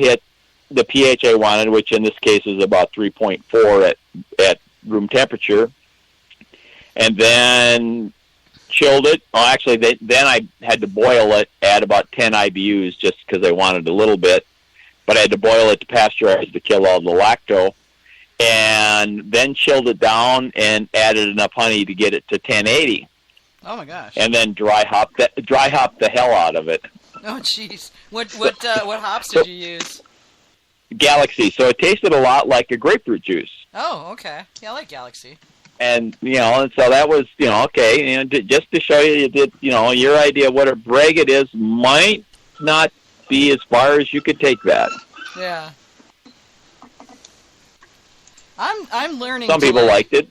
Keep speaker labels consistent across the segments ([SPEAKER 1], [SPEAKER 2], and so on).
[SPEAKER 1] hit the pH I wanted, which in this case is about 3.4 at room temperature, and then chilled it. Well, actually, then I had to boil it at about 10 IBUs just because I wanted a little bit, but I had to boil it to pasteurize to kill all the lacto, and then chilled it down and added enough honey to get it to 1080.
[SPEAKER 2] Oh my gosh!
[SPEAKER 1] And then dry hop the hell out of it.
[SPEAKER 2] Oh jeez, what hops did you use?
[SPEAKER 1] Galaxy. So it tasted a lot like a grapefruit juice.
[SPEAKER 2] Oh, okay. Yeah, I like Galaxy.
[SPEAKER 1] And and so that was okay. Just to show you did your idea of what a braggot is might not be as far as you could take that.
[SPEAKER 2] Yeah. I'm learning.
[SPEAKER 1] Some people liked it.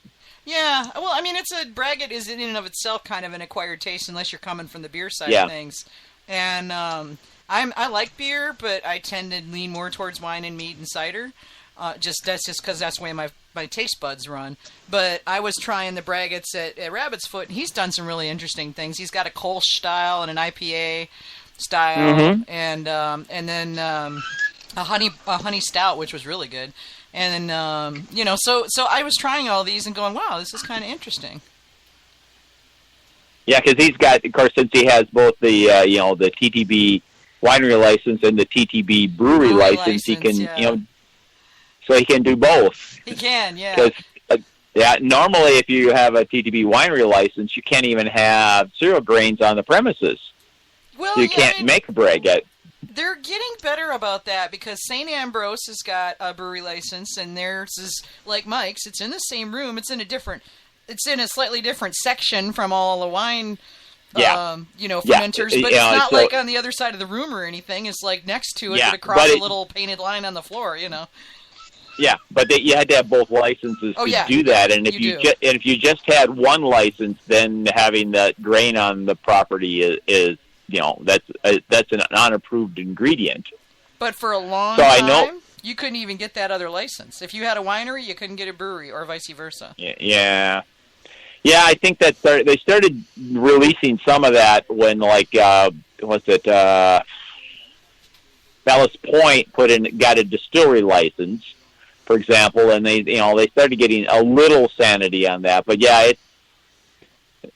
[SPEAKER 2] Yeah, well, I mean, braggot is in and of itself kind of an acquired taste unless you're coming from the beer side of things. And I like beer, but I tend to lean more towards wine and mead and cider. That's just because that's the way my taste buds run. But I was trying the braggots at Rabbit's Foot, and he's done some really interesting things. He's got a Kolsch style and an IPA style, and then a honey stout, which was really good. And then, so I was trying all these and going, wow, this is kind of interesting. Yeah,
[SPEAKER 1] because he's got, of course, since he has both the, the TTB winery license and the TTB brewery license, he can, so he can do both.
[SPEAKER 2] He can, yeah.
[SPEAKER 1] Because, normally if you have a TTB winery license, you can't even have cereal grains on the premises.
[SPEAKER 2] Well,
[SPEAKER 1] so you can't make a braggot.
[SPEAKER 2] They're getting better about that because St. Ambrose has got a brewery license, and theirs is like Mike's. It's in the same room. It's in a slightly different section from all the wine, fermenters. But it's not like on the other side of the room or anything. It's like next to it, but across a little painted line on the floor.
[SPEAKER 1] Yeah, but you had to have both licenses to do that. And if you just had one license, then having that grain on the property is that's an unapproved ingredient.
[SPEAKER 2] But for a long time, you couldn't even get that other license. If you had a winery, you couldn't get a brewery, or vice versa.
[SPEAKER 1] Yeah. I think that they started releasing some of that when, Ballast Point got a distillery license, for example, and they started getting a little sanity on that. But yeah,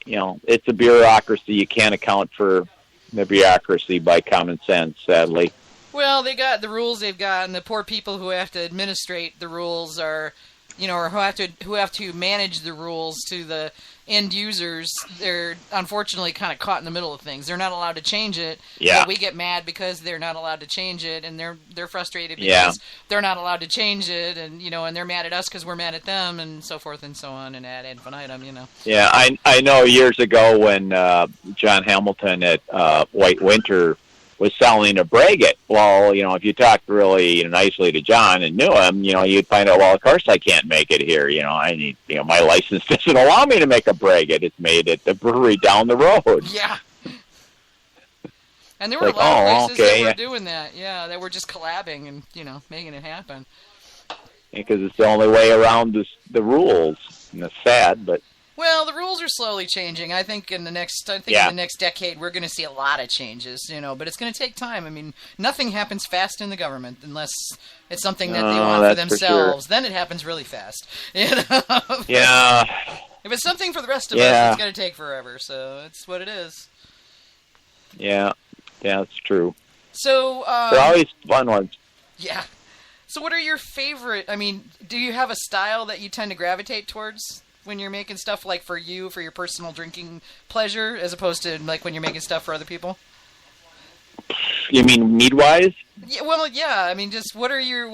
[SPEAKER 1] it's a bureaucracy. You can't account for the bureaucracy by common sense, sadly.
[SPEAKER 2] Well, they got the rules they've got, and the poor people who have to administrate the rules are, or who have to manage the rules to the end users. They're unfortunately kind of caught in the middle of things. They're not allowed to change it.
[SPEAKER 1] Yeah.
[SPEAKER 2] But we get mad because they're not allowed to change it, and they're frustrated because they're not allowed to change it, and and they're mad at us because we're mad at them, and so forth and so on, and ad infinitum.
[SPEAKER 1] Yeah, I know years ago when John Hamilton at White Winter was selling a braggot. Well, if you talked really nicely to John and knew him, you'd find out, well, of course I can't make it here. I need, my license doesn't allow me to make a braggot. It's made at the brewery down the road.
[SPEAKER 2] Yeah. And there were a lot of places that were doing that. Yeah, that were just collabing and, making it happen.
[SPEAKER 1] Because it's the only way around the rules. And it's sad, but...
[SPEAKER 2] Well, the rules are slowly changing. I think in the next decade we're going to see a lot of changes, but it's going to take time. I mean, nothing happens fast in the government unless it's something that they want for themselves. Then it happens really fast.
[SPEAKER 1] Yeah.
[SPEAKER 2] If it's something for the rest of us, it's going to take forever. So it's what it is.
[SPEAKER 1] Yeah, that's true.
[SPEAKER 2] So
[SPEAKER 1] they're always fun ones.
[SPEAKER 2] Yeah. So what are your favorite? I mean, do you have a style that you tend to gravitate towards when you're making stuff, like for you, for your personal drinking pleasure, as opposed to like when you're making stuff for other people?
[SPEAKER 1] You mean mead-wise?
[SPEAKER 2] Yeah, well, yeah. I mean, just what are you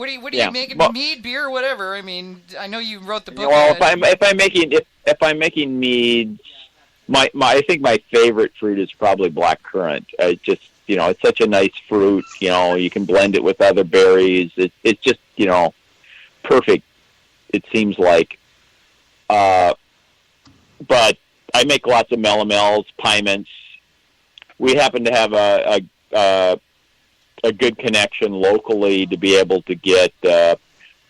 [SPEAKER 2] making? Mead, beer, whatever. I mean, I know you wrote the book.
[SPEAKER 1] Well, if I'm making meads, I think my favorite fruit is probably blackcurrant. Just it's such a nice fruit. You can blend it with other berries. It's just perfect. It seems like. But I make lots of melomels, piments. We happen to have a good connection locally to be able to get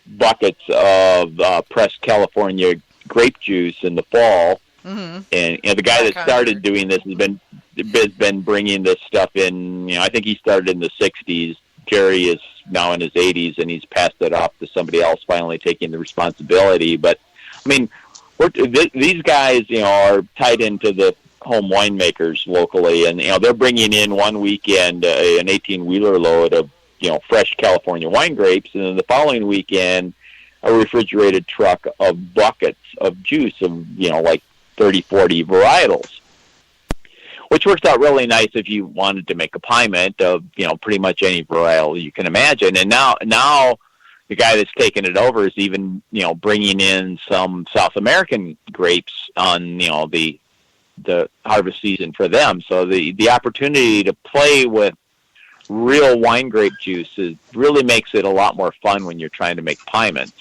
[SPEAKER 1] buckets of pressed California grape juice in the fall. Mm-hmm. And the guy that started doing this has been bringing this stuff in. I think he started in the '60s. Jerry is now in his 80s, and he's passed it off to somebody else, finally taking the responsibility. But I mean, these guys, are tied into the home winemakers locally, and they're bringing in one weekend an 18-wheeler load of fresh California wine grapes, and then the following weekend a refrigerated truck of buckets of juice of like 30, 40 varietals, which works out really nice if you wanted to make a piment of pretty much any varietal you can imagine. And now the guy that's taking it over is even bringing in some South American grapes on the harvest season for them. So the opportunity to play with real wine grape juices really makes it a lot more fun when you're trying to make piments.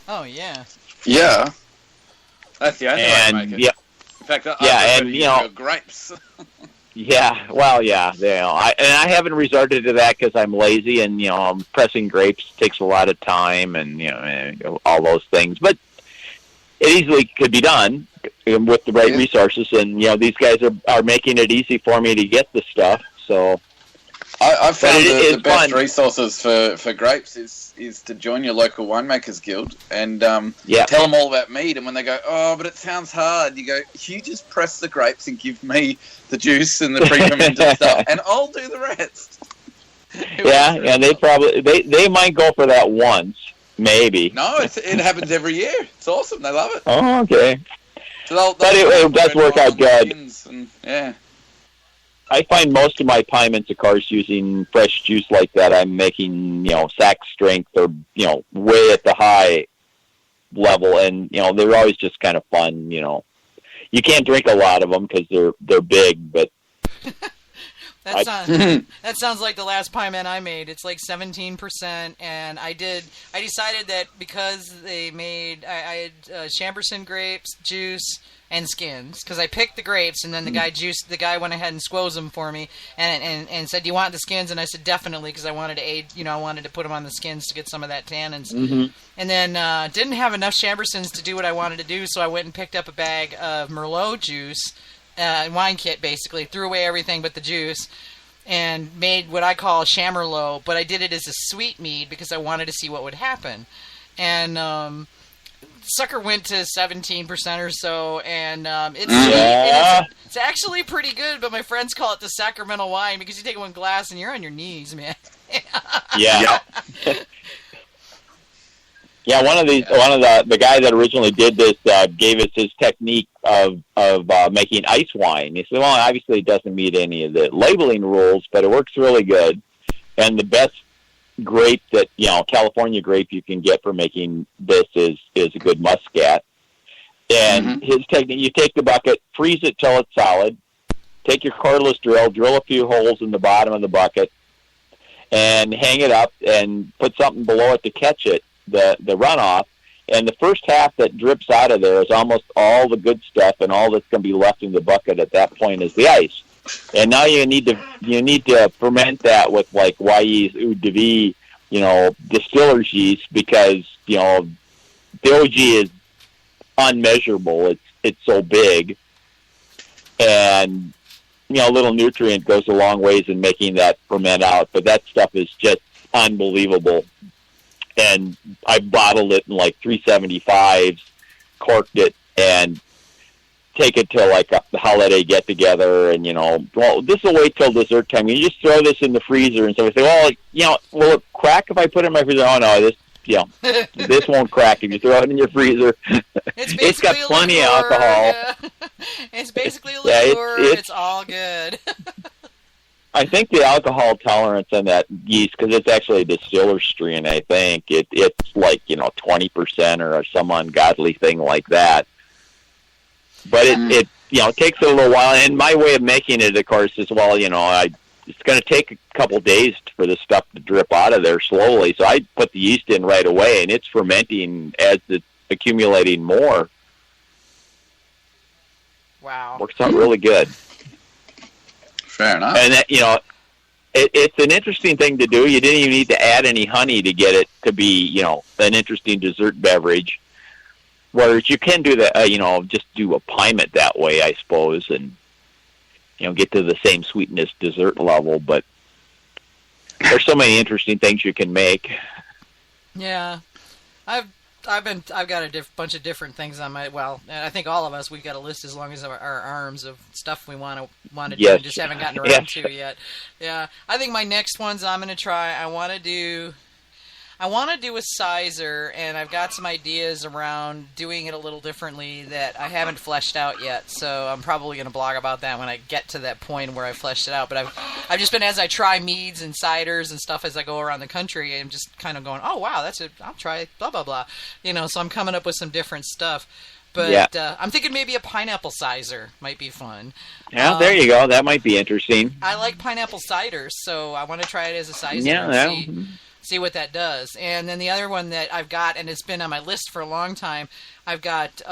[SPEAKER 2] Oh yeah.
[SPEAKER 3] Yeah. That's the only way to make it.
[SPEAKER 1] Yeah.
[SPEAKER 3] In fact, I grapes.
[SPEAKER 1] Yeah, well, yeah. I haven't resorted to that because I'm lazy, and pressing grapes takes a lot of time, and all those things. But it easily could be done with the right resources, and these guys are making it easy for me to get the stuff. So
[SPEAKER 3] I've found the best
[SPEAKER 1] fun.
[SPEAKER 3] resources for grapes is to join your local winemakers guild and tell them all about mead. And when they go, oh, but it sounds hard, you go, you just press the grapes and give me the juice and the pre-fermented stuff, and I'll do the rest.
[SPEAKER 1] Yeah, and they might go for that once, maybe.
[SPEAKER 3] No, it happens every year. It's awesome. They love it.
[SPEAKER 1] Oh, okay.
[SPEAKER 3] So
[SPEAKER 1] but it does work out good.
[SPEAKER 3] And, yeah.
[SPEAKER 1] I find most of my piments, of course, using fresh juice like that, I'm making, sack strength or, way at the high level. And, they're always just kind of fun, You can't drink a lot of them because they're big, but...
[SPEAKER 2] That sounds like the last piment I made. It's like 17%, and I decided that because they made... I had Chamberson grapes, juice... and skins, because I picked the grapes, and then the guy went ahead and squoze them for me, and said, "Do you want the skins?" And I said, "Definitely," because I wanted to aid, I wanted to put them on the skins to get some of that tannins. Mm-hmm. And then didn't have enough Chambersons to do what I wanted to do, so I went and picked up a bag of Merlot juice, wine kit basically, threw away everything but the juice, and made what I call Chammerlot, but I did it as a sweet mead because I wanted to see what would happen, and sucker went to 17% or so, and it's actually pretty good, but my friends call it the sacramental wine because you take one glass and you're on your knees, man.
[SPEAKER 1] Yeah. Yeah, one of the guy that originally did this gave us his technique of making ice wine. He said, well, obviously it doesn't meet any of the labeling rules, but it works really good, and the best grape that California grape you can get for making this is a good Muscat. And his technique, you take the bucket, freeze it till it's solid, take your cordless drill a few holes in the bottom of the bucket, and hang it up and put something below it to catch it, the runoff. And the first half that drips out of there is almost all the good stuff, and all that's going to be left in the bucket at that point is the ice. And now you need to ferment that with like Wyeast eau de vie, distiller's yeast, because the OG is unmeasurable. It's so big, and a little nutrient goes a long ways in making that ferment out. But that stuff is just unbelievable. And I bottled it in like 375s, corked it, and take it to like the holiday get together, and this will wait till dessert time. You just throw this in the freezer, and somebody say, well, will it crack if I put it in my freezer? Oh no, this won't crack if you throw it in your freezer. It's got plenty of alcohol.
[SPEAKER 2] Yeah. It's basically a liqueur. It's all good.
[SPEAKER 1] I think the alcohol tolerance on that yeast, because it's actually a distiller's strain, I think it's like 20% or some ungodly thing like that. But it takes a little while, and my way of making it, of course, is it's going to take a couple days for the stuff to drip out of there slowly. So I put the yeast in right away, and it's fermenting as it's accumulating more.
[SPEAKER 2] Wow,
[SPEAKER 1] works out really good.
[SPEAKER 3] Fair enough.
[SPEAKER 1] And that, it's an interesting thing to do. You didn't even need to add any honey to get it to be an interesting dessert beverage. Whereas you can do that, just do a piment that way, I suppose, and get to the same sweetness dessert level. But there's so many interesting things you can make.
[SPEAKER 2] Yeah, I've got a bunch of different things on my, and I think all of us, we've got a list as long as our arms of stuff we want to do and just haven't gotten around to yet. Yeah, I think my next ones I'm going to try, I want to do a sizer, and I've got some ideas around doing it a little differently that I haven't fleshed out yet. So I'm probably going to blog about that when I get to that point where I fleshed it out. But I've just been, as I try meads and ciders and stuff as I go around the country, I'm just kind of going, oh wow, I'll try blah blah blah, So I'm coming up with some different stuff. But I'm thinking maybe a pineapple sizer might be fun.
[SPEAKER 1] Yeah, there you go. That might be interesting.
[SPEAKER 2] I like pineapple ciders, so I want to try it as a sizer.
[SPEAKER 1] Yeah.
[SPEAKER 2] See what that does. And then the other one that I've got, and it's been on my list for a long time, I've got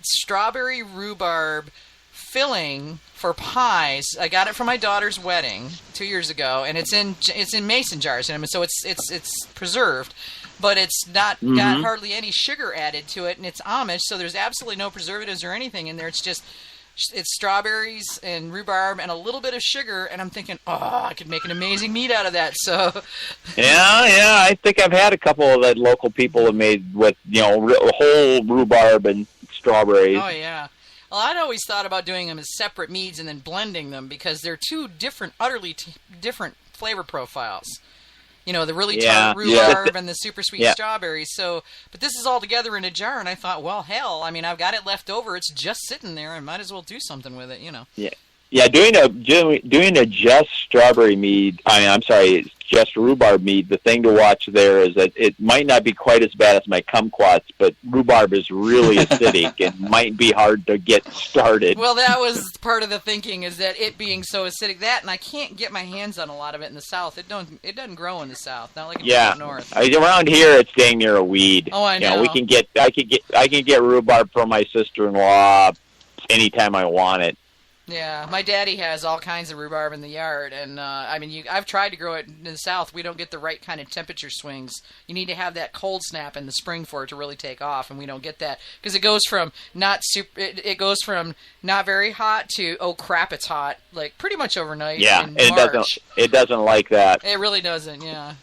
[SPEAKER 2] strawberry rhubarb filling for pies. I got it for my daughter's wedding 2 years ago, and it's in mason jars, and so it's preserved, but it's not got hardly any sugar added to it, and it's Amish, so there's absolutely no preservatives or anything in there. It's strawberries and rhubarb and a little bit of sugar, and I'm thinking, I could make an amazing mead out of that. So,
[SPEAKER 1] yeah, I think I've had a couple of that local people have made with whole rhubarb and strawberries.
[SPEAKER 2] Oh yeah. Well, I'd always thought about doing them as separate meads and then blending them because they're two different, utterly different flavor profiles. The really tart rhubarb and the super sweet strawberries. So, but this is all together in a jar, and I thought, well, hell, I mean, I've got it left over. It's just sitting there. I might as well do something with it,
[SPEAKER 1] Yeah, doing a just strawberry mead. Just rhubarb mead. The thing to watch there is that it might not be quite as bad as my kumquats, but rhubarb is really acidic and might be hard to get started.
[SPEAKER 2] Well, that was part of the thinking, is that it being so acidic, and I can't get my hands on a lot of it in the South. It doesn't grow in the South, not like it does up north.
[SPEAKER 1] Around here it's dang near a weed.
[SPEAKER 2] Oh, I know.
[SPEAKER 1] I can get rhubarb from my sister-in-law anytime I want it.
[SPEAKER 2] Yeah, my daddy has all kinds of rhubarb in the yard, and I've tried to grow it in the South. We don't get the right kind of temperature swings. You need to have that cold snap in the spring for it to really take off, and we don't get that because it goes from it goes from not very hot to oh crap, it's hot, like pretty much overnight.
[SPEAKER 1] Yeah,
[SPEAKER 2] in
[SPEAKER 1] March. It doesn't like that.
[SPEAKER 2] It really doesn't. Yeah.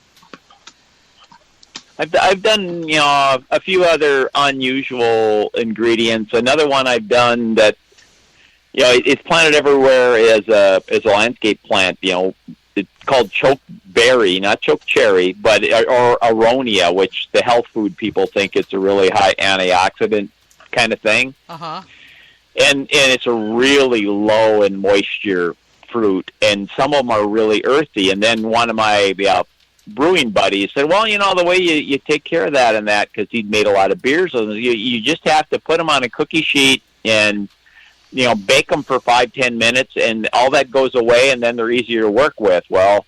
[SPEAKER 1] I've done a few other unusual ingredients. Another one I've done that. It's planted everywhere as a landscape plant. It's called chokeberry, not chokecherry, but or aronia, which the health food people think it's a really high antioxidant kind of thing. And it's a really low in moisture fruit, and some of them are really earthy. And then one of my brewing buddies said, well, the way you take care of that and that, because he'd made a lot of beers, you just have to put them on a cookie sheet and bake them for 5-10 minutes, and all that goes away, and then they're easier to work with. Well,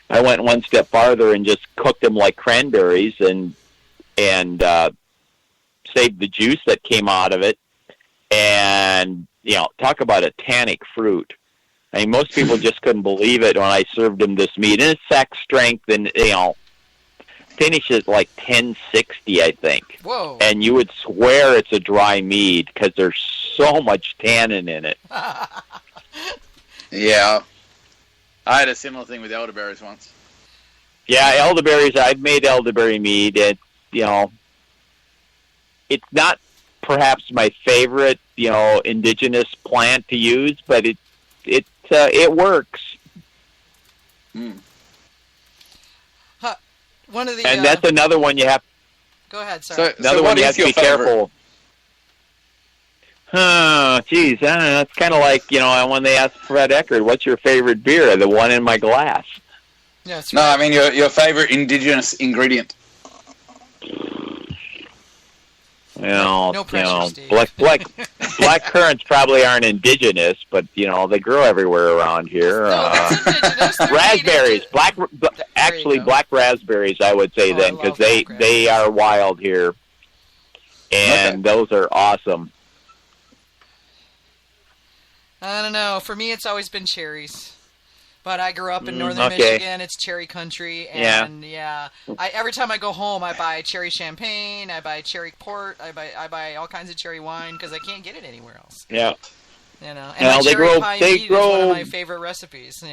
[SPEAKER 1] I went one step farther and just cooked them like cranberries and saved the juice that came out of it. And, talk about a tannic fruit. I mean, most people just couldn't believe it when I served them this mead. And it's sack strength, and, finishes like 1060, I think.
[SPEAKER 2] Whoa.
[SPEAKER 1] And you would swear it's a dry mead because there's so much tannin in it.
[SPEAKER 3] Yeah. I had a similar thing with elderberries once.
[SPEAKER 1] Yeah, elderberries, I've made elderberry mead. It's not perhaps my favorite, indigenous plant to use, but it works.
[SPEAKER 3] Mm.
[SPEAKER 2] One of the,
[SPEAKER 1] and that's another one you have.
[SPEAKER 2] Go ahead, sorry.
[SPEAKER 1] Another one you have to be careful. Geez, that's kind of like, when they asked Fred Eckert, what's your favorite beer? The one in my glass.
[SPEAKER 2] Yeah, that's
[SPEAKER 3] right. No, I mean your favorite indigenous ingredient.
[SPEAKER 2] No pressure, Steve.
[SPEAKER 1] Black currants probably aren't indigenous, but they grow everywhere around here. Raspberries, black raspberries, I would say because they are wild here, and those are awesome.
[SPEAKER 2] I don't know. For me, it's always been cherries. But I grew up in northern Michigan. It's cherry country, and every time I go home, I buy cherry champagne, I buy cherry port, I buy all kinds of cherry wine because I can't get it anywhere else.
[SPEAKER 1] Yeah.
[SPEAKER 2] And cherry pie mead is one of my favorite recipes.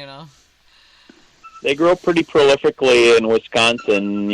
[SPEAKER 1] they grow pretty prolifically in Wisconsin.